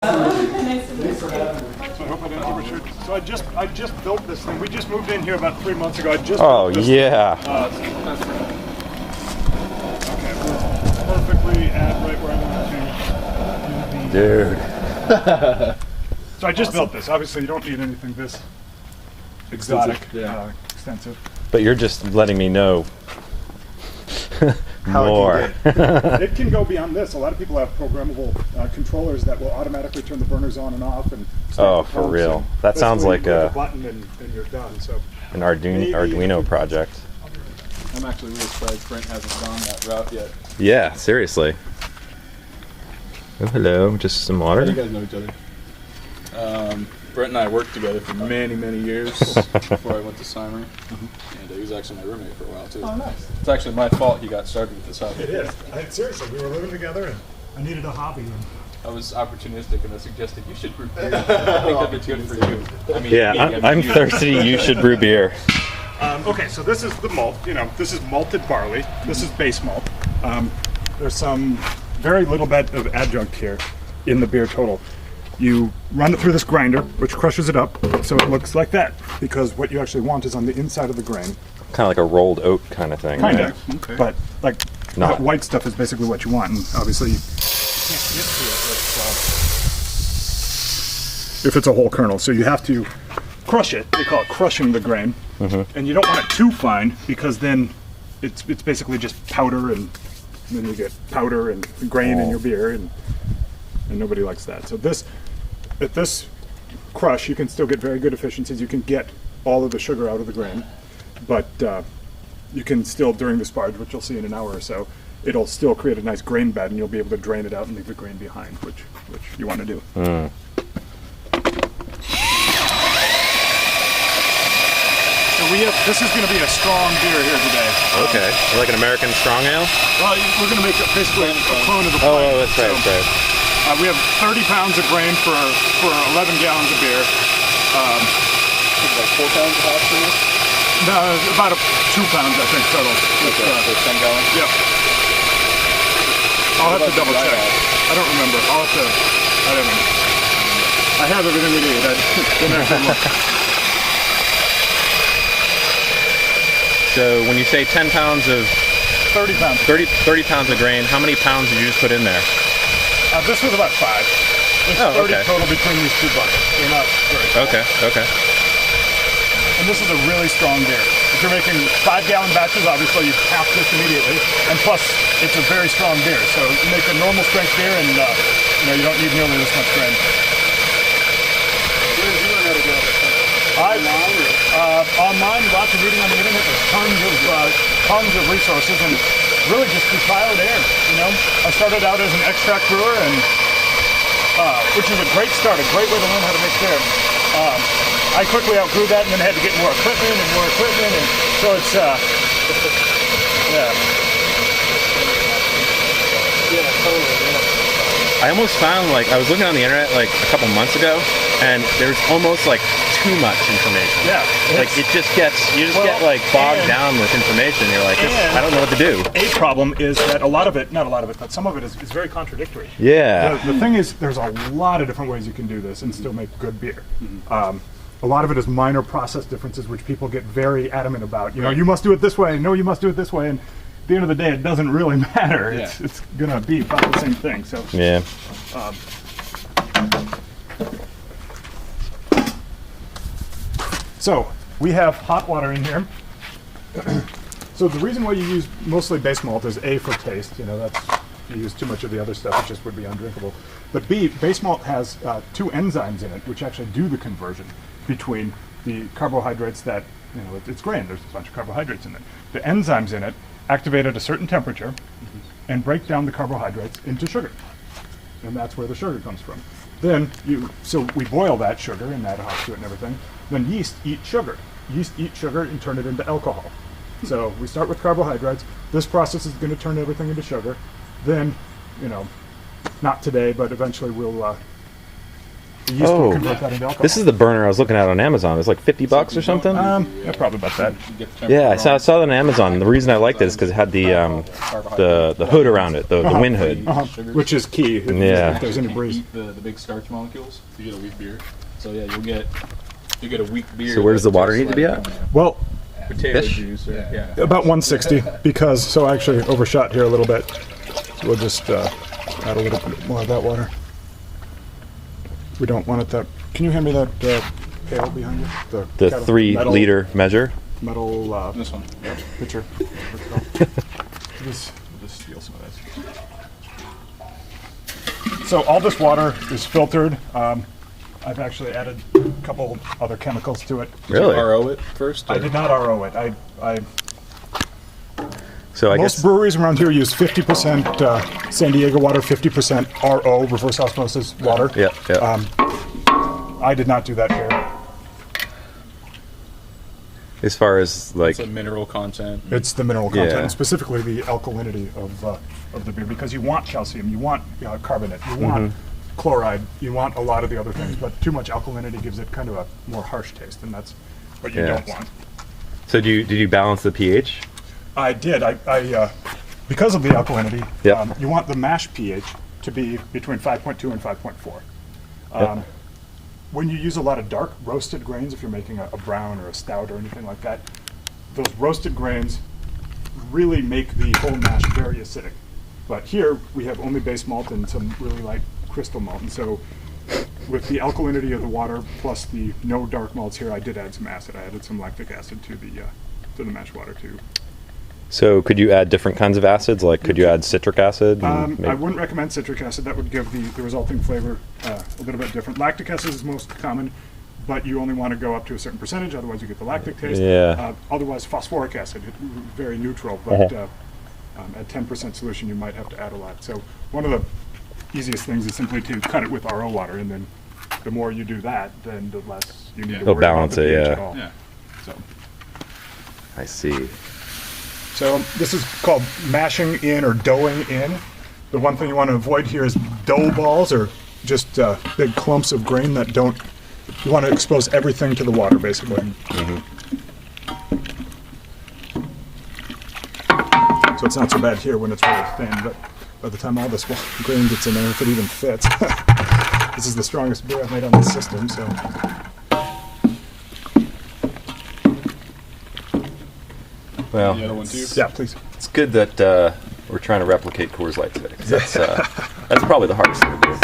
Thanks for having me. I hope I didn't overshoot. So I just built this thing. We just moved in here about 3 months ago. I just built this yeah. Okay, perfectly at right where I want to. Dude. So I just built this. Obviously, you don't need anything this exotic, extensive. But you're just letting me know more. It can go beyond this. A lot of people have programmable controllers that will automatically turn the burners on and off. And for real? That sounds like a button and you're done. So an Arduino project. I'm actually really surprised Brent hasn't gone that route yet. Yeah, seriously. Oh, hello. Just some water. You guys know each other. Brent and I worked together for many, many years before I went to Seimer. And he was actually my roommate for a while, too. Oh, nice. It's actually my fault he got started with this hobby. It is. Seriously, we were living together and I needed a hobby. And I was opportunistic and I suggested you should brew beer. I think that'd be good for you. I mean, I'm thirsty. You should brew beer. Okay, so this is the malt. This is malted barley. This is base malt. There's some very little bit of adjunct here in the beer total. You run it through this grinder, which crushes it up, so it looks like that. Because what you actually want is on the inside of the grain. Kind of like a rolled oat kind of thing. Kind of, right? okay. But like that white stuff is basically what you want, and obviously you can't get to it if it's a whole kernel. So you have to crush it. They call it crushing the grain, and you don't want it too fine because then it's basically just powder, and then you get powder and grain in your beer, and nobody likes that. So at this crush, you can still get very good efficiencies. You can get all of the sugar out of the grain, but you can still, during the sparge, which you'll see in an hour or so, it'll still create a nice grain bed, and you'll be able to drain it out and leave the grain behind, which you want to do. So this is going to be a strong beer here today. Okay, like an American strong ale? Well, we're going to make basically a clone of the plain. Oh, that's right, that's right. We have 30 pounds of grain for 11 gallons of beer. Like 4 pounds of hops in this? No, about 2 pounds, I think, total. Okay, so 10 gallons? Yep. I'll have to double check. I don't remember. I don't know. I have everything we need. So when you say 10 pounds of... 30 pounds. 30 pounds of grain, how many pounds did you just put in there? This was about 5. It's 30 total between these 2 buckets. They're not very small. Okay. And this is a really strong beer. If you're making 5-gallon batches, obviously you half this immediately. And plus, it's a very strong beer. So you make a normal strength beer and you don't need nearly this much grain. Where did you learn how to do it? Online, lots of reading on the internet. There's tons of resources, and really just through trial and error. I started out as an extract brewer, and which is a great start, a great way to learn how to make beer. I quickly outgrew that, and then had to get more equipment, and so it's I almost found, I was looking on the internet a couple months ago, and there's almost too much information. Yeah. You just get bogged down with information. You're like, I don't know what to do. A problem is that not a lot of it, but some of it is very contradictory. Yeah. The thing is, there's a lot of different ways you can do this and still make good beer. A lot of it is minor process differences, which people get very adamant about. You must do it this way. No, you must do it this way. And at the end of the day, it doesn't really matter. Yeah. It's going to be about the same thing. So. Yeah. So we have hot water in here. So the reason why you use mostly base malt is A, for taste. If you use too much of the other stuff, it just would be undrinkable. But B, base malt has 2 enzymes in it, which actually do the conversion between the carbohydrates that, it's grain. There's a bunch of carbohydrates in it. The enzymes in it activate at a certain temperature and break down the carbohydrates into sugar. And that's where the sugar comes from. Then so we boil that sugar and add hops to it and everything. Then yeast eat sugar. Yeast eat sugar and turn it into alcohol. So we start with carbohydrates. This process is going to turn everything into sugar. Then, not today, but eventually we'll The yeast will Oh, convert that into alcohol. this is the burner I was looking at on Amazon. It's like $50 or something. Yeah, probably about that. Yeah, I saw that on Amazon. The reason I liked it is because it had the hood around it, the wind hood. Which is key. Yeah. If there's any breeze. The big starch molecules. You get a weak beer. So yeah, you get a weak beer. So where does the water that need to be tastes at? Well, like potato Fish? juice. Or, yeah. about 160 because so I actually overshot here a little bit. So we'll just add a little bit more of that water. We don't want it that. Can you hand me that pail behind you? The kettle- 3-liter measure. metal This one. pitcher. Just steal some of this. So all this water is filtered. I've actually added a couple other chemicals to it. Really? RO it first? I did not RO it. So I Most guess breweries around here use 50% San Diego water, 50% RO, reverse osmosis water. yeah. I did not do that here. As far as like It's a mineral content. It's the mineral content, Yeah. and specifically the alkalinity of the beer, because you want calcium, you want carbonate, you want chloride, you want a lot of the other things, but too much alkalinity gives it kind of a more harsh taste, and that's what you Yeah. don't want. So did you balance the pH? I did. I because of the alkalinity, Yep. you want the mash pH to be between 5.2 and 5.4. When you use a lot of dark roasted grains, if you're making a brown or a stout or anything like that, those roasted grains really make the whole mash very acidic. But here we have only base malt and some really light crystal malt, and so with the alkalinity of the water plus the no dark malts here, I did add some acid. I added some lactic acid to the mash water too. So could you add different kinds of acids? Like could you add citric acid? and I wouldn't recommend citric acid. That would give the resulting flavor a little bit different. Lactic acid is most common, but you only want to go up to a certain percentage, otherwise you get the lactic taste. Yeah. Otherwise, phosphoric acid, very neutral, but at 10% solution, you might have to add a lot. So one of the easiest things is simply to cut it with RO water, and then the more you do that, then the less you need to It'll worry about balance the it, pH yeah. at all. Yeah. So. I see. So this is called mashing in or doughing in. The one thing you want to avoid here is dough balls or just big clumps of grain that don't. You want to expose everything to the water, basically. So it's not so bad here when it's really thin, but by the time all this grain gets in there, if it even fits, this is the strongest beer I've made on this system. So. Well, The other one too? Yeah, please. it's good that we're trying to replicate Coors Light today. 'Cause that's probably the hardest thing to do.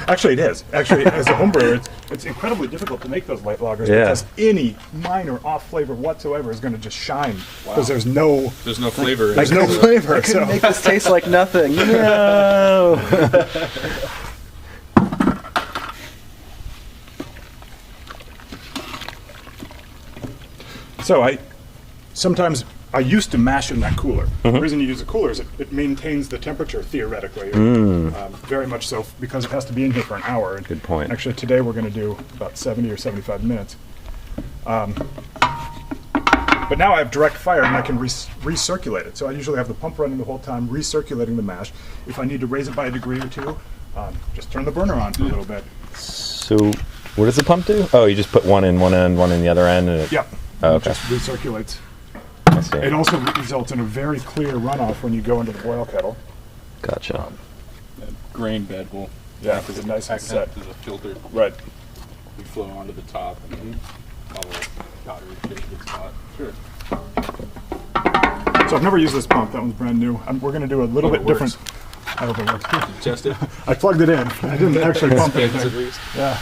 Actually, it is. Actually, as a home brewer, it's incredibly difficult to make those light lagers Yeah. because any minor off flavor whatsoever is going to just shine because there's no There's no flavor. there's no flavor. So Make this taste like nothing. No. so sometimes I used to mash in that cooler. The reason you use a cooler is it maintains the temperature theoretically, very much so because it has to be in here for an hour. And Good point. Actually, today we're going to do about 70 or 75 minutes. But now I have direct fire and I can recirculate it. So I usually have the pump running the whole time, recirculating the mash. If I need to raise it by a degree or two, just turn the burner on for a little bit. So what does the pump do? Oh, you just put one in one end, one in the other end, and it, Yep. Oh, It okay. just recirculates. I see. It also results in a very clear runoff when you go into the boil kettle. Gotcha. That grain bed will Yeah, it's nice and act set. as a filter. Right. We flow onto the top and all the powdery fish gets hot. Sure. So I've never used this pump. That one's brand new. We're going to do a little bit it different. works. I hope it works. Test it. I plugged it in. I didn't actually pump Spins at anything. least. Yeah.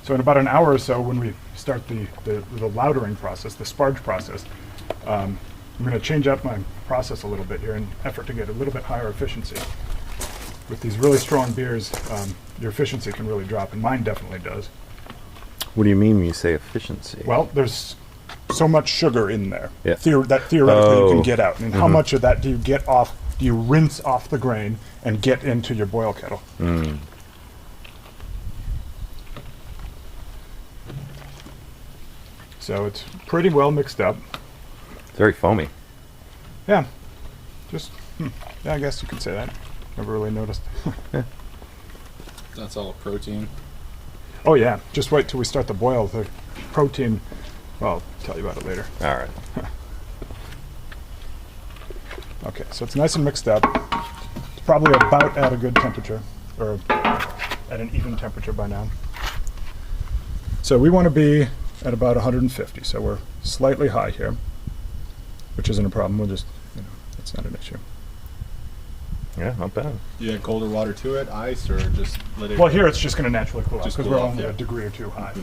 So in about an hour or so, when we start the lautering process, the sparge process, I'm going to change up my process a little bit here in effort to get a little bit higher efficiency. With these really strong beers, your efficiency can really drop, and mine definitely does. What do you mean when you say efficiency? Well, there's so much sugar in there Yeah. that theoretically you Oh. can get out. And how much of that do you get off? Do you rinse off the grain and get into your boil kettle? So it's pretty well mixed up. It's very foamy. Yeah, just Yeah, I guess you could say that. Never really noticed. That's all protein. Oh yeah, just wait till we start the boil. The protein, well, I'll tell you about it later. All right. Okay, so it's nice and mixed up. It's probably about at a good temperature, or at an even temperature by now. So we want to be at about 150, so we're slightly high here, which isn't a problem. We'll just, it's not an issue. Yeah, not bad. You add colder water to it, ice, or just let it... Well, here it's just going to naturally cool off Just because cool we're off, only yeah. a degree or two high.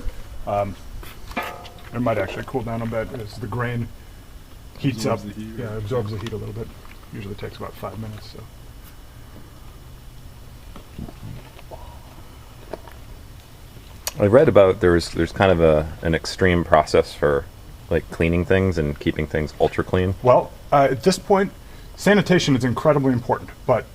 It might actually cool down a bit as the grain heats Absorbs up. the heat, Yeah, right? absorbs the heat a little bit. Usually takes about 5 minutes. So. I read about there's kind of an extreme process for like cleaning things and keeping things ultra clean. Well, at this point, sanitation is incredibly important, but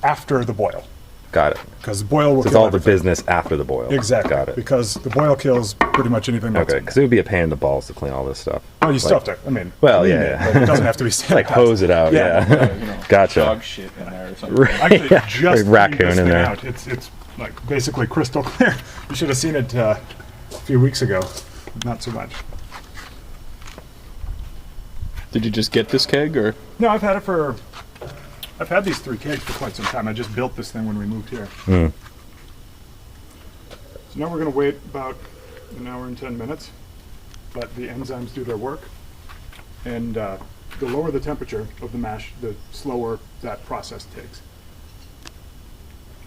after the boil. Got it. Because the boil will So it's kill all the everything. business after the boil. Exactly. Got it. Because the boil kills pretty much anything that's Okay, in because it would be a pain in the balls to clean all this stuff. Oh, you Like- still have to, I mean, Well, clean yeah, it, yeah. but it doesn't have to be sanitized. Like hose it out. Yeah. Gotcha. Dog shit in there or something. Actually, Yeah, just like cleaned raccoon this in thing there. out. It's like basically crystal clear. You should have seen it a few weeks ago. Not so much. Did you just get this keg, or...? No, I've had these 3 kegs for quite some time. I just built this thing when we moved here. Mm. So now we're going to wait about an hour and 10 minutes. Let the enzymes do their work. And the lower the temperature of the mash, the slower that process takes.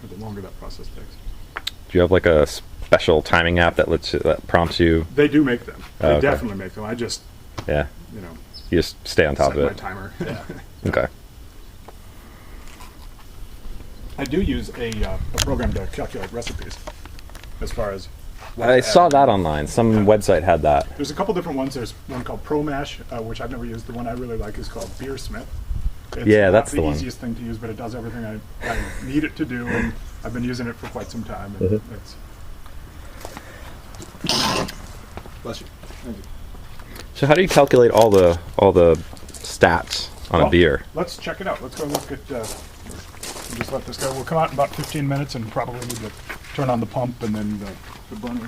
Or the longer that process takes. Do you have like a special timing app that prompts you? They do make them. They Oh, okay. definitely make them. I just, Yeah. you know, You just stay on top set of my it. timer. Okay. I do use a program to calculate recipes as far as what I to saw add. that online. Some website had that. There's a couple different ones. There's one called ProMash, which I've never used. The one I really like is called Beersmith. It's Yeah, not that's the the one. easiest thing to use, but it does everything I need it to do, and I've been using it for quite some time. And Mm-hmm. it's, Bless you. Thank you. So how do you calculate all the stats on well, a beer? Let's check it out. Let's go look at. We'll just let this go. We'll come out in about 15 minutes, and probably need to turn on the pump and then the burner.